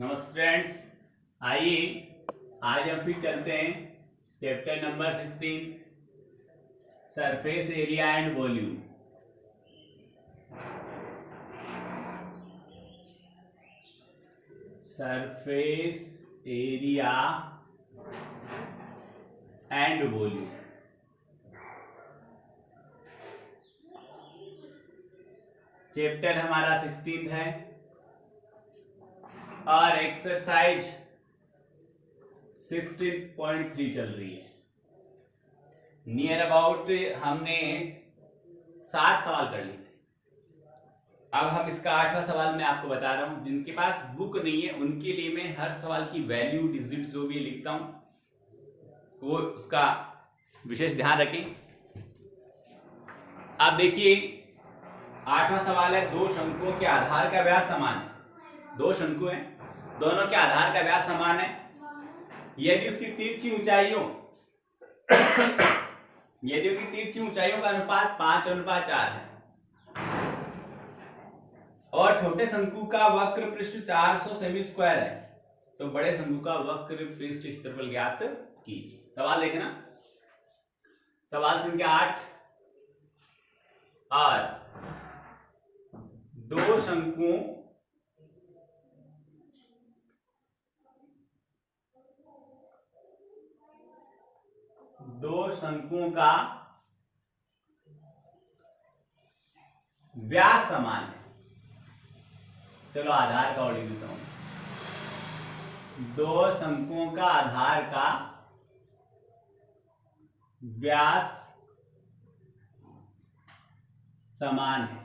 नमस्ते स्टूडेंट्स, आइए आज हम फिर चलते हैं chapter number 16 surface area and volume. Surface area and volume chapter हमारा 16 है और एक्सरसाइज 16.3 चल रही है। नियर अबाउट हमने 7 सवाल कर लिए थे। अब हम इसका 8वां सवाल मैं आपको बता रहा हूं। जिनके पास बुक नहीं है उनके लिए मैं हर सवाल की वैल्यू डिजिट जो भी लिखता हूं, वो उसका विशेष ध्यान रखें। आप देखिए 8वां सवाल है, दो शंकुओं के आधार का व्यास समान है। दो शंकु हैं, दोनों के आधार का व्यास समान है यदि उसकी तिरछी ऊंचाइयों का अनुपात 5:4 है और छोटे शंकु का वक्र पृष्ठ 400 सेमी स्क्वायर है, तो बड़े शंकु का वक्र पृष्ठ क्षेत्रफल ज्ञात कीजिए। सवाल देखना, सवाल संख्या 8। और दो शंकुओं का व्यास समान है। चलो आधार का ऑर्डर देता हूं। दो शंकुओं का आधार का व्यास समान है।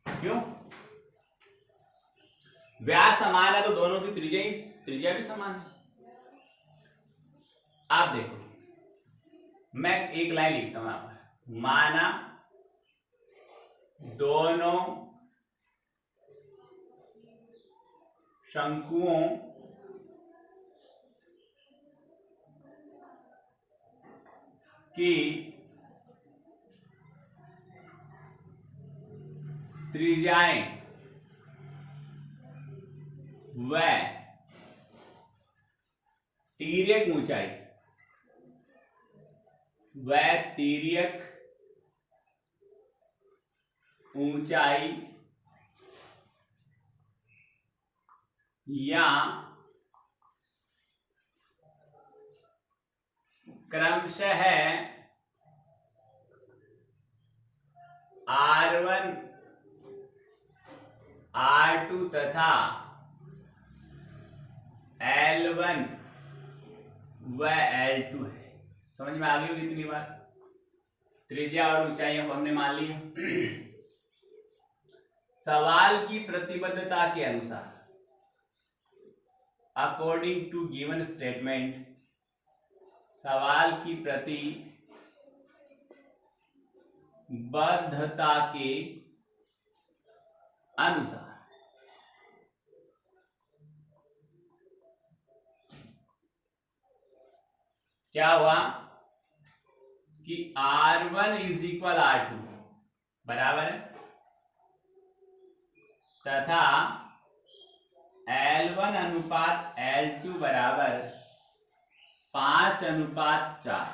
क्यों? व्यास समान है तो दोनों की त्रिज्या भी समान है। आप देखो, मैं एक लाइन लिखता हूं यहां पर। माना दोनों शंकुओं की त्रिज्याएं व तिर्यक ऊंचाई या क्रमशः R1 R2 तथा L1 व L2 है। समझ में आ गई होगी इतनी बात। त्रिज्या और ऊंचाइयों को हमने मान लिया। सवाल की प्रतिबद्धता के अनुसार, अकॉर्डिंग टू गिवन स्टेटमेंट, सवाल की प्रतिबद्धता के अनुसार क्या हुआ कि R1 इज इक्वल R2 बराबर है तथा L1 अनुपात L2 बराबर 5:4।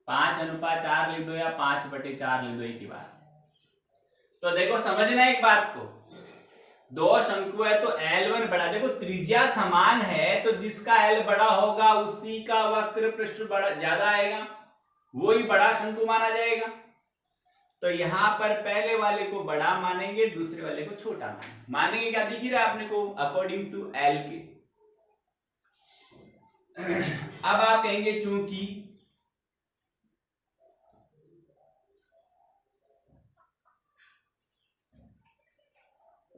5:4 लिख दो या 5/4 लिख दो, एक ही बात। तो देखो समझना एक बात को, दो शंकु है तो L1 बड़ा, देखो त्रिज्या समान है तो जिसका L बड़ा होगा उसी का वक्र पृष्ठ बड़ा ज्यादा आएगा, वो ही बड़ा शंकु माना जाएगा। तो यहां पर पहले वाले को बड़ा मानेंगे, दूसरे वाले को छोटा मानेंगे। क्या दिख रहा है आपने को? अकॉर्डिंग टू L के। अब आप कहेंगे चूंकि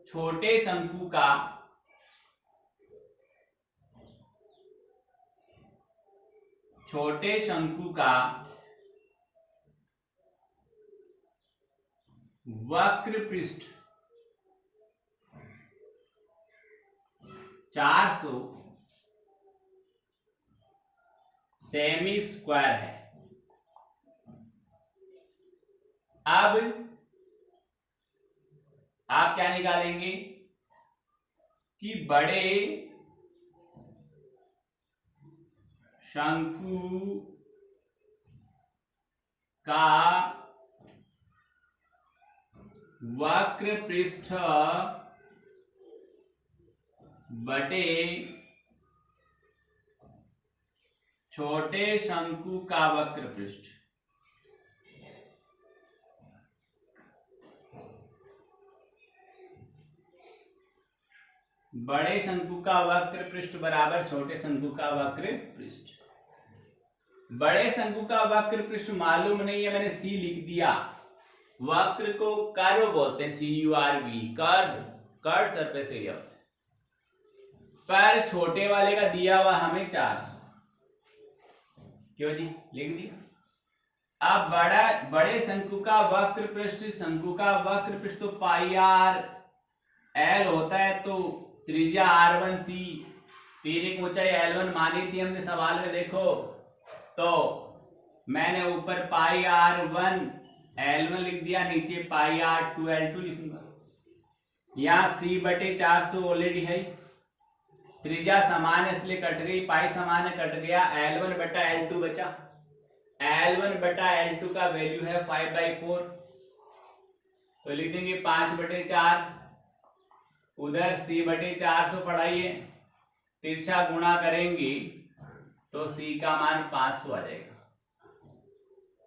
छोटे शंकु का वक्र पृष्ठ 400 सेमी स्क्वायर है। अब आप क्या निकालेंगे? कि बड़े शंकु का वक्र पृष्ठ बटे छोटे शंकु का वक्र पृष्ठ बड़े शंकु का वक्र पृष्ठ बराबर छोटे शंकु का वक्र पृष्ठ। बड़े शंकु का वक्र पृष्ठ मालूम नहीं है, मैंने सी लिख दिया। वक्र को कर्व बोलते हैं, CURV, curve, curve surface area. पर छोटे वाले का दिया हुआ हमें 400, क्यों जी, लिख दिया। अब बड़े शंकु का वक्र पृष्ठ, शंकु का वक्र पृष्ठ तो पाई आर एल होता है, तो त्रिज्या R1 थी, तीर की ऊंचाई L1 मानी थी हमने सवाल में, देखो तो मैंने ऊपर पाई R1 L1 लिख दिया, नीचे पाई R2 L2 लिखूंगा। यहाँ C बटे 400 ऑलरेडी है, त्रिज्या समान है इसलिए कट गई, पाई समान है कट गया, L1 बटा L2 बचा। L1 बटा L2 का वैल्यू है 5/4, तो लिख देंगे 5/4। उधर C बटे 400 पढ़ाइए, तिरछा गुणा करेंगे तो C का मान 500 आ जाएगा,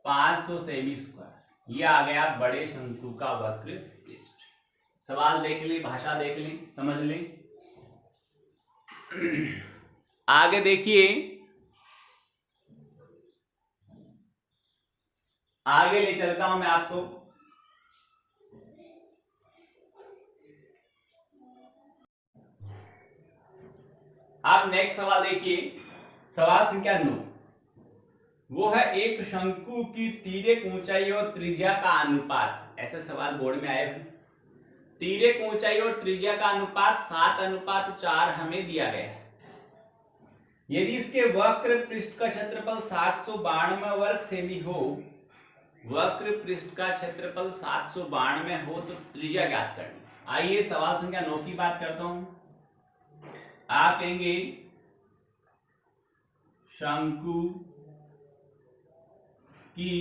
500 सेमी स्क्वायर। ये आ गया बड़े शंकु का वक्र पृष्ठ। सवाल देख ली, भाषा देख ली, समझ ली। आगे देखिए, आगे ले चलता हूं मैं आपको। आप नेक्स्ट सवाल देखिए, सवाल संख्या 9। वो है एक शंकु की तिर्यक ऊंचाई और त्रिज्या का अनुपात। ऐसे सवाल बोर्ड में आए हुए। तिर्यक ऊंचाई और त्रिज्या का अनुपात 7:4 हमें दिया गया है। यदि इसके वक्र पृष्ठ का क्षेत्रफल 792 वर्ग सेमी हो, वक्र पृष्ठ का क्षेत्रफल 792 हो तो त्रिज्या ज्ञात करनी। आइए सवाल संख्या 9 की बात करता हूं। आप कहेंगे शंकु की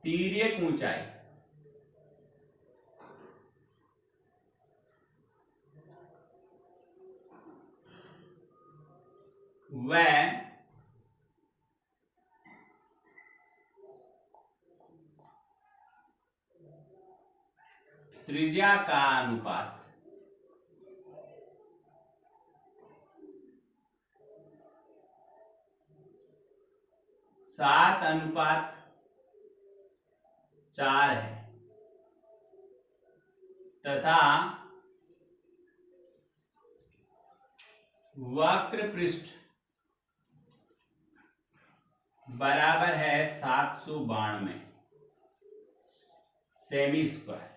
तिर्यक ऊंचाई व त्रिज्या का अनुपात 7:4 है तथा वक्र पृष्ठ बराबर है 792 सेमी स्क्वायर।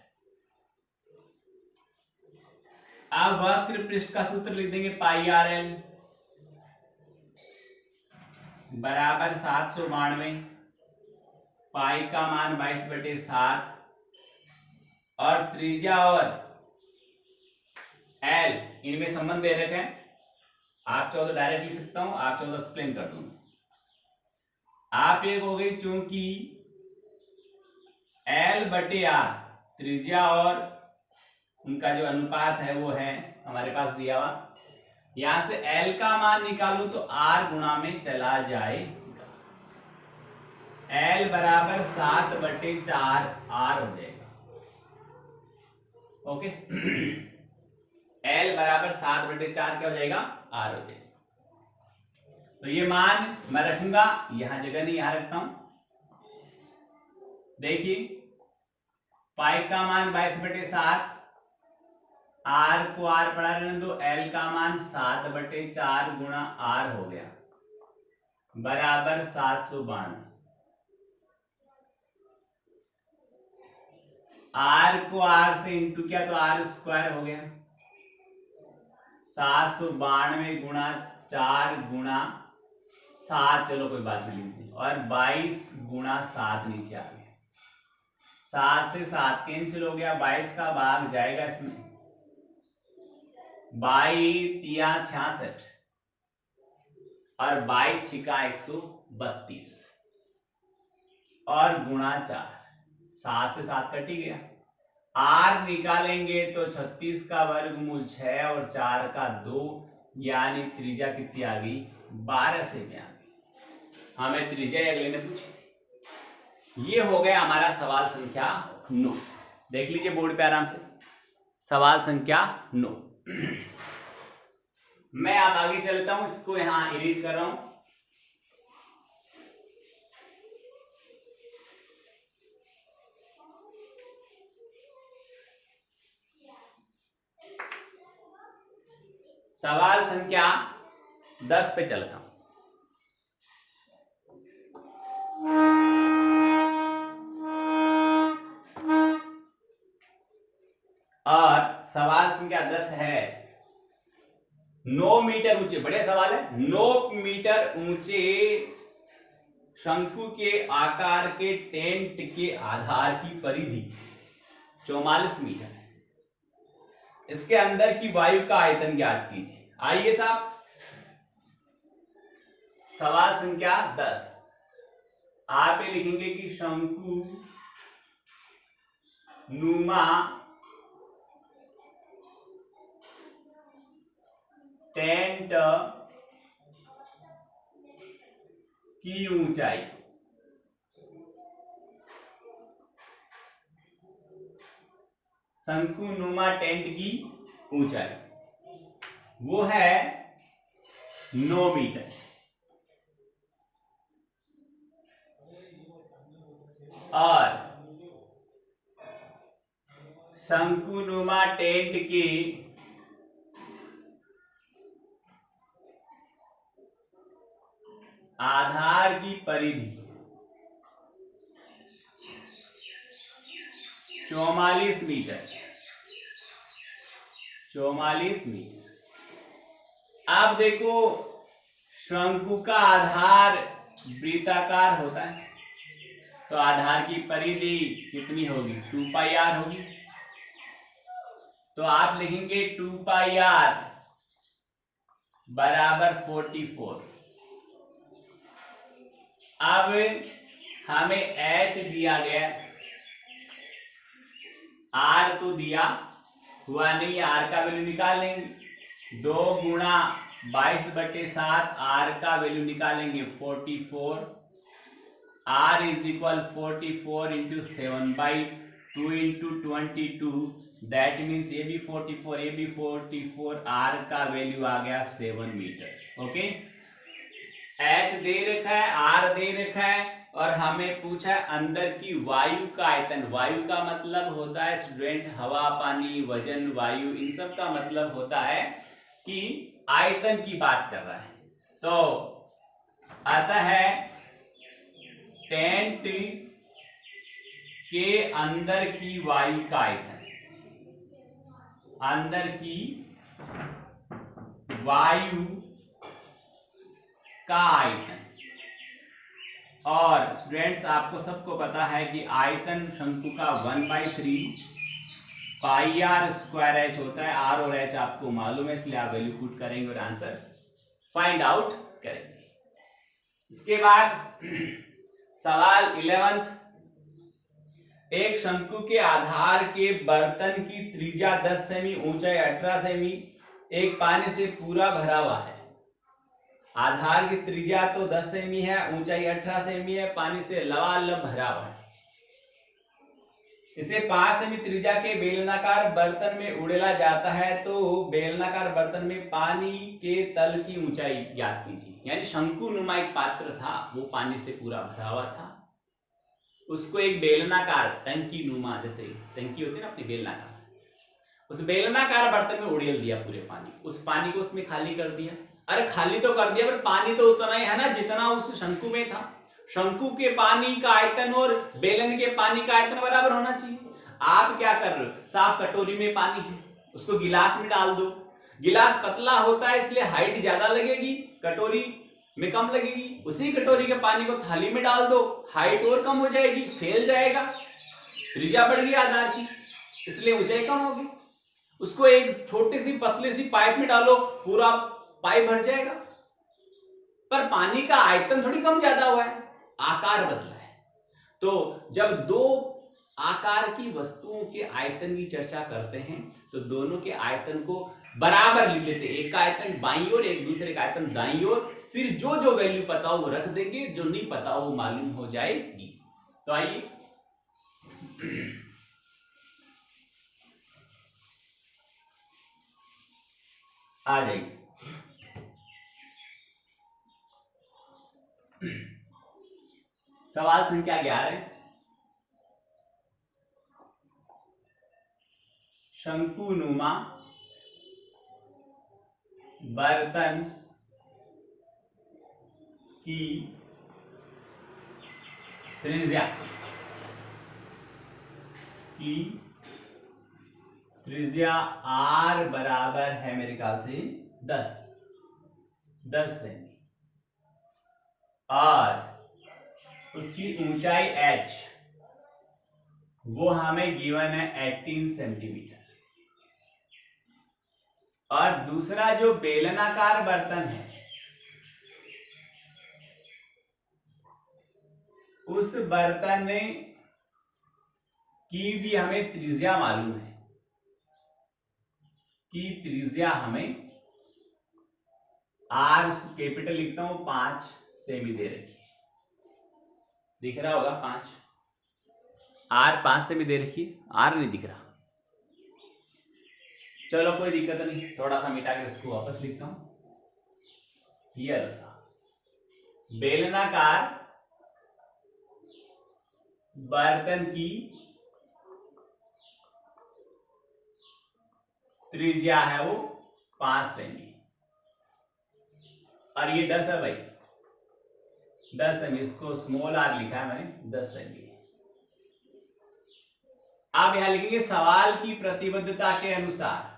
अब वक्र पृष्ठ का सूत्र लिख देंगे पाई आर एल बराबर 792, पाई का मान 22/7 और त्रिज्या और एल इनमें संबंध दे रखे हैं। आप चाहो तो डायरेक्ट लिख सकता हूं, आप चाहो तो एक्सप्लेन कर दूंगा। आप एक हो गई, चूंकि L बटे R त्रिज्या और उनका जो अनुपात है वो है हमारे पास दिया हुआ। यहां से L का मान निकालू तो R गुणा में चला जाएगा। L बराबर 7/4 R हो जाएगा। ओके L बराबर 7/4 क्या हो जाएगा, R हो जाएगा। तो ये मान मैं रखूंगा, यहां जगह नहीं, यहां रखता हूं। देखिए पाई का मान 22/7, R को R पढ़ा रहने दो, L का मान 7/4 गुणा R हो गया बराबर 792। R को R से इंटू किया तो R स्क्वायर हो गया, 792 गुणा 4 गुणा 7, चलो कोई बात नहीं, और 22 गुणा 7 नीचे आ गया। 7 से 7 कैंसिल हो गया, 22 का भाग जाएगा इसमें, बाई तिया 66 और बाई छिका 132 और गुणा 4, 7 से 7 कट ही गया। आर निकालेंगे तो 36 का वर्गमूल 6 और 4 का 2, यानी त्रिज्या कितनी आ गई 12 सेमी आ गई। हमें त्रिज्या अगले ने पूछी। ये हो गया हमारा सवाल संख्या 9। देख लीजिए बोर्ड पे आराम से, सवाल संख्या 9। मैं अब आगे चलता हूं, इसको यहां इरेज कर रहा हूं। सवाल संख्या 10 पे चलता हूं। और सवाल संख्या 10 है 9 मीटर ऊंचे, बढ़िया सवाल है। 9 मीटर ऊंचे शंकु के आकार के टेंट के आधार की परिधि 44 मीटर है। इसके अंदर की वायु का आयतन ज्ञात कीजिए। आइए साहब, सवाल संख्या 10 आप ये लिखेंगे कि शंकु नुमा टेंट की ऊंचाई शंकुनुमा टेंट की ऊंचाई वो है 9 मीटर और शंकुनुमा टेंट की आधार की परिधि 44 मीटर। 44 मीटर। आप देखो शंकु का आधार वृत्ताकार होता है, तो आधार की परिधि कितनी होगी 2 पाई आर होगी। तो आप लिखेंगे 2 पाई आर बराबर 44। अब हमें h दिया गया, r तो दिया हुआ नहीं, r का वैल्यू निकाल लेंगे। 2 गुणा 22/7 r का वैल्यू निकालेंगे 44। r is equal 44 into 7/2 into 22, that means ये भी 44 ये भी 44, r का वैल्यू आ गया 7 मीटर। ओके, h दे रखा है, r दे रखा है और हमें पूछा है अंदर की वायु का आयतन। वायु का मतलब होता है स्टूडेंट हवा, पानी, वजन, वायु, इन सब का मतलब होता है कि आयतन की बात कर रहा है। तो आता है टेंट के अंदर की वायु का आयतन, अंदर की वायु का आयतन। और स्टूडेंट्स आपको सबको पता है कि आयतन शंकु का 1/3 पाई आर स्क्वायर एच होता है। आर और एच आपको मालूम है, इसलिए आप वैल्यू पुट करेंगे और आंसर फाइंड आउट करेंगे। इसके बाद सवाल 11, एक शंकु के आधार के बर्तन की त्रिज्या 10 सेमी, ऊंचाई 18 सेमी, एक पानी से पूरा भरा हुआ है। आधार की त्रिज्या तो 10 सेमी है, ऊंचाई 18 सेमी है, पानी से लबालब भरा हुआ है। इसे 5 सेमी त्रिज्या के बेलनाकार बर्तन में उड़ेला जाता है, तो बेलनाकार बर्तन में पानी के तल की ऊंचाई ज्ञात कीजिए। यानी शंकुनुमा एक पात्र था, वो पानी से पूरा भरा हुआ था, उसको एक बेलनाकार टंकी नुमा, जैसे टंकी होती है ना अपनी बेलनाकार, उस बेलनाकार बर्तन में उड़ेल दिया पूरे पानी, उस पानी को उसमें खाली कर दिया। अरे खाली तो कर दिया पर पानी तो उतना ही है ना जितना उस शंकु में था। शंकु के पानी का आयतन और बेलन के पानी का आयतन बराबर होना चाहिए। आप क्या कर रहे हो, साफ कटोरी में पानी है, उसको गिलास में डाल दो। गिलास पतला होता है इसलिए हाइट ज्यादा लगेगी, कटोरी में कम लगेगी। उसी कटोरी के पानी को थाली में डाल दो, हाइट और कम हो जाएगी, फैल जाएगा, त्रिज्या बढ़ गई आधार की, इसलिए ऊंचाई कम होगी। उसको एक छोटी सी पतली सी पाइप में डालो, पूरा पाइप भर जाएगा। पर पानी का आयतन थोड़ी कम ज्यादा हुआ है, आकार बदला है। तो जब दो आकार की वस्तुओं के आयतन की चर्चा करते हैं तो दोनों के आयतन को बराबर लिख लेते हैं, एक का आयतन बाईं ओर, एक दूसरे का आयतन दाईं ओर। फिर जो जो वैल्यू पता हो वो रख देंगे, जो नहीं पता हो वो मालूम हो जाएगी। तो आइए आ जाइए। सवाल संख्या 11, शंकुनुमा बर्तन की त्रिज्या r बराबर है मेरे ख्याल से 10 सेमी और उसकी ऊंचाई h वो हमें गिवन है 18 सेंटीमीटर। और दूसरा जो बेलनाकार बर्तन है उस बर्तन की भी हमें त्रिज्या मालूम है कि त्रिज्या हमें r, उसको कैपिटल लिखता हूं, 5 सेमी दे रखी है, दिख रहा होगा 5, r 5 सेमी दे रखी है, r नहीं दिख रहा। चलो कोई दिक्कत नहीं, थोड़ा सा मिटा के इसको वापस लिखता हूं। ये बेलनाकार बर्तन की त्रिज्या है वो 5 सेमी और ये 10 है भाई, 10 सेमी, इसको स्मॉल r लिखा है मैंने, 10 सेमी। आप यहां लिखेंगे सवाल की प्रतिबद्धता के अनुसार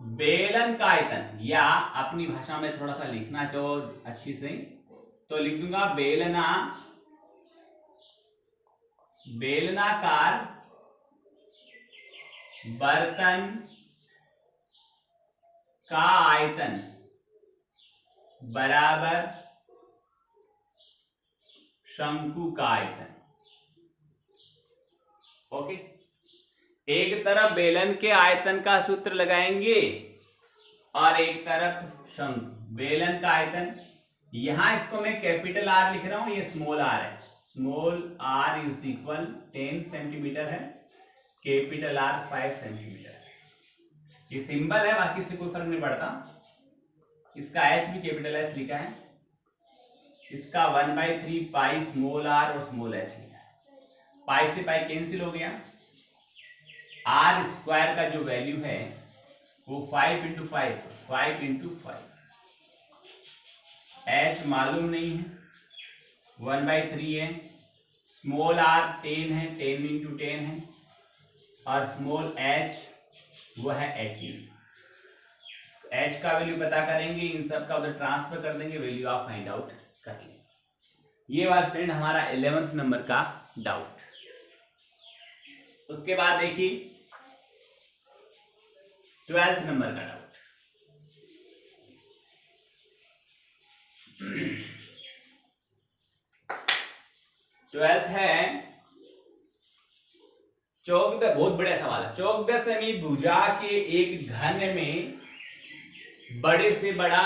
बेलन का आयतन, या अपनी भाषा में थोड़ा सा लिखना चाहो अच्छी से तो लिख दूंगा बेलनाकार बर्तन का आयतन बराबर शंकु का आयतन। ओके, एक तरफ बेलन के आयतन का सूत्र लगाएंगे और एक तरफ शंकु। बेलन का आयतन, यहां इसको मैं कैपिटल R लिख रहा हूं, ये स्मॉल r है, small r is equal 10 centimetre है, कैपिटल R 5 सेंटीमीटर है। ये सिंबल है, बाकी से कोई फर्क नहीं पड़ता। इसका h भी कैपिटल S लिखा है, इसका 1/3 पाई स्मॉल r और स्मॉल h लिखा है। पाई से पाई कैंसिल हो गया, r स्क्वायर का जो वैल्यू है वो 5 इंटू 5 इंटू 5, h मालूम नहीं है, 1/3 है, स्मॉल r 10 है, 10 इंटू 10 है, और स्मॉल h वो है 18। h का वैल्यू पता करेंगे, इन सब का उधर ट्रांसफर कर देंगे, वैल्यू आप फाइंड आउट करेंगे। ये वाला स्टूडेंट हमारा 11th नंबर का डाउट। उसके बाद देखिए 12th नंबर का डाउट। 12th है चौक, बहुत बढ़िया सवाल है। चौक 10 सेमी भुजा के एक घन में बड़े से बड़ा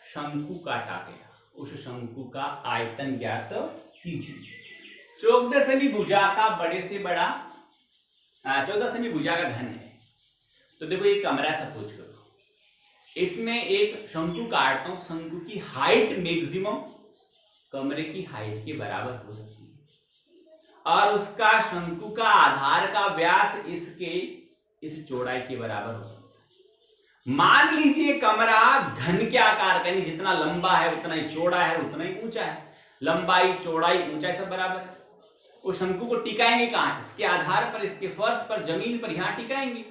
शंकु काटा गया, उस शंकु का आयतन ज्ञात कीजिए। 14 सेमी भुजा का बड़े से बड़ा 14 सेमी भुजा का घन है। तो देखो ये कमरा सपोज करो, इसमें एक शंकु काटता हूं, शंकु की हाइट मैक्सिमम कमरे की हाइट के बराबर हो सकती है और उसका शंकु का आधार का व्यास इसके इस चौड़ाई के बराबर हो सकता है। मान लीजिए कमरा घन के आकार का, यानी जितना लंबा है उतना ही चौड़ा है, उतना ही ऊंचा है, लंबाई चौड़ाई ऊंचाई सब बराबर है। उस शंकु को टिकाएंगे कहां? इसके आधार पर, इसके फर्श पर, जमीन पर, यहां टिकाएंगे।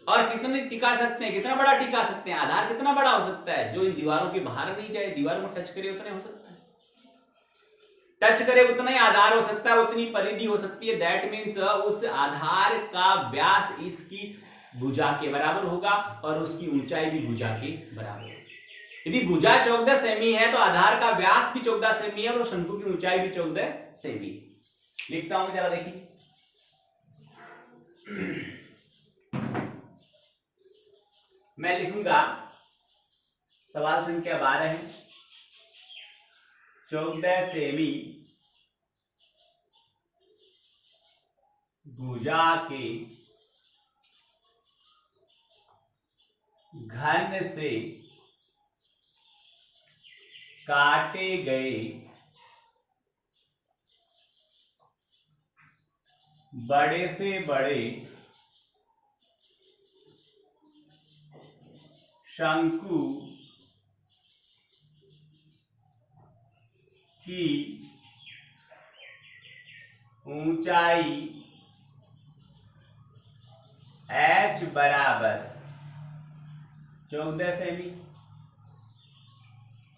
और कितने टिका सकते हैं, कितना बड़ा टिका सकते हैं, आधार कितना बड़ा हो सकता है, जो इन दीवारों के बाहर नहीं जाए, दीवारों में टच करे उतने हो सकता है। टच करे उतना ही आधार हो सकता है, उतनी परिधि हो सकती है। दैट मीन्स उस आधार का व्यास इसकी भुजा के बराबर होगा और उसकी ऊंचाई भी भुजा के बराबर होगी। यदि भुजा 14 सेमी है तो आधार का व्यास भी 14 सेमी है और शंकु की ऊंचाई भी 14 सेमी। लिखता हूं जरा देखिए, मैं लिखूंगा सवाल संख्या 12 है, 14 सेमी भुजा के घन से काटे गए बड़े से बड़े शंकु की ऊंचाई h बराबर 14 सेमी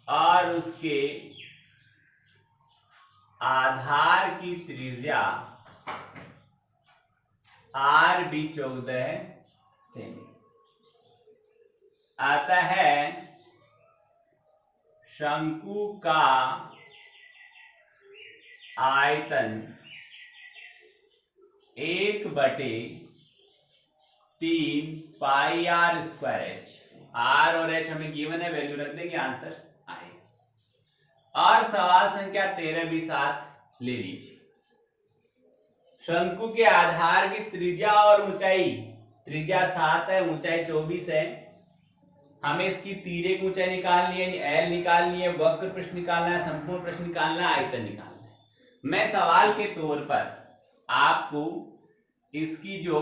और उसके आधार की त्रिज्या r भी 14 सेमी। आता है शंकु का आयतन 1/3 पाई r स्क्वायर h। r और h हमें गिवन है, वैल्यू रख देंगे, आंसर आएगा। और सवाल संख्या 13 भी साथ ले लीजिए। शंकु के आधार की त्रिज्या और ऊंचाई, त्रिज्या 7 है, ऊंचाई 24 है। हमें इसकी तिर्यक ऊंचाई निकालनी है, एल निकालनी है, वक्र पृष्ठ निकालना है, संपूर्ण पृष्ठ निकालना है, आयतन निकालना है। मैं सवाल के तौर पर आपको इसकी जो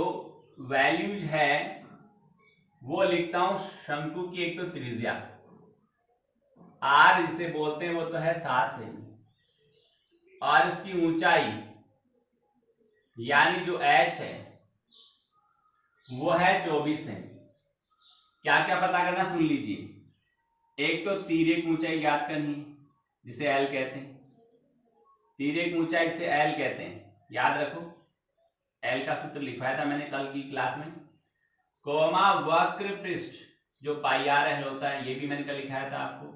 वैल्यूज है वो लिखता हूं। शंकु की एक तो त्रिज्या r जिसे बोलते हैं वो तो है 7 सेमी और इसकी ऊंचाई यानी जो h है वो है 24 सेमी। क्या क्या पता करना सुन लीजिए। एक तो तिर्यक ऊंचाई ज्ञात करनी है जिसे l कहते हैं, तिर्यक ऊंचाई से l कहते हैं, याद रखो। l का सूत्र लिखवाया था मैंने कल की क्लास में, कोमा वक्र पृष्ठ जो पाई r l होता है, ये भी मैंने कल लिखाया था आपको।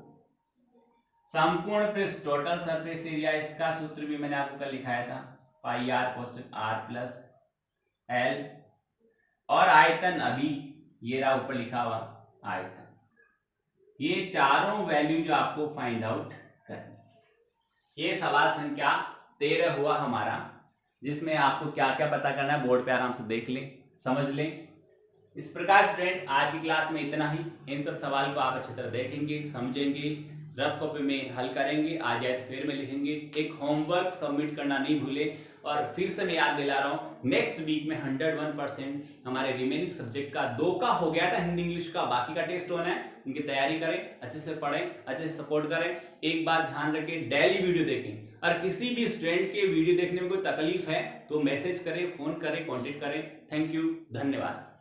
संपूर्ण पृष्ठ टोटल सरफेस एरिया, इसका सूत्र भी मैंने आपको कल लिखाया था, पाई r कोष्टक r प्लस l। और आयतन अभी ये रहा ऊपर लिखा हुआ आयतन। ये चारों वैल्यू जो आपको फाइंड आउट करनी। ये सवाल संख्या 13 हुआ हमारा, जिसमें आपको क्या क्या पता करना है बोर्ड पे आराम से देख लें, समझ लें। इस प्रकार स्टूडेंट आज की क्लास में इतना ही। इन सब सवाल को आप अच्छी तरह देखेंगे, समझेंगे, रफ कॉपी में हल करेंगे, आ जाए तो फिर में लिखेंगे। एक होमवर्क सबमिट करना नहीं भूले। और फिर से मैं याद दिला रहा हूँ, नेक्स्ट वीक में 101% हमारे रिमेनिंग सब्जेक्ट का 2 का हो गया था, हिंदी इंग्लिश का, बाकी का टेस्ट होना है। उनकी तैयारी करें, अच्छे से पढ़ें, अच्छे से सपोर्ट करें। एक बात ध्यान रखें, डेली वीडियो देखें। और किसी भी स्टूडेंट के वीडियो देखने में कोई तकलीफ है तो मैसेज करें, फोन करें, कॉन्टेक्ट करें। थैंक यू, धन्यवाद।